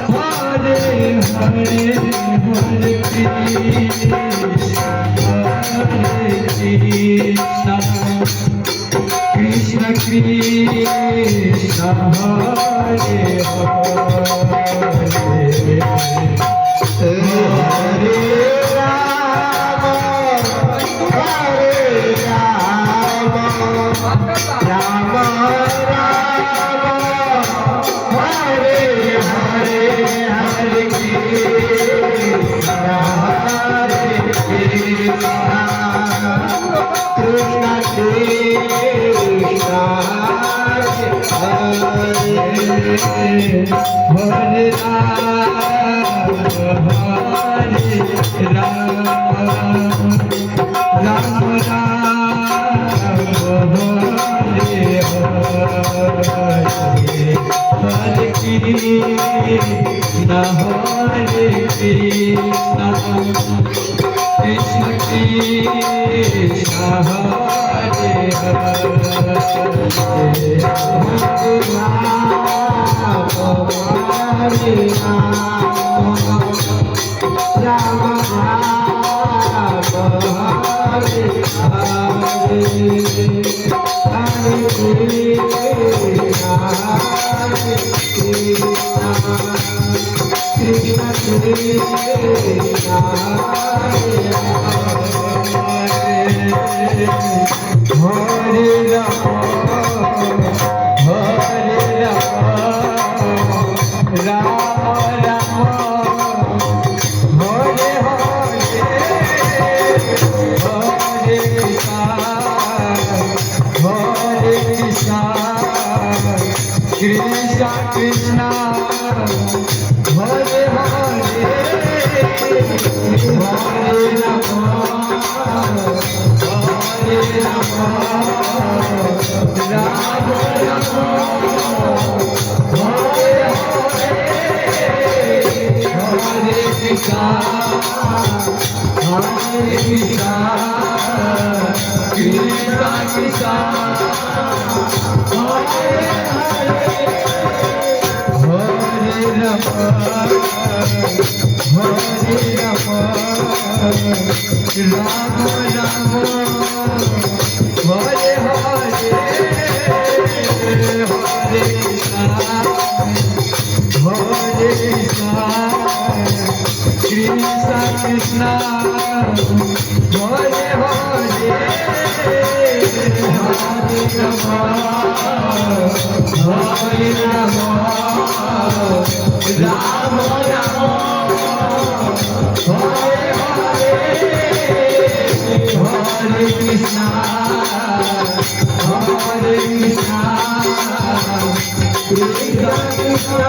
Hare Hare Hare Krishna Hare Krishna Krishna Krishna Hare Hare Hare Rama Hare Rama Rama Rama Hare Hare Hare Krishna Hare Krishna Krishna Krishna Hare Krishna Krishna Hare Hare Hare Rama Hare Rama Rama Rama Hare Hare Hare Krishna Krishna Krishna Krishna Hare Hare Hare Rama Rama Rama Hare Hare Hare Krishna Krishna Krishna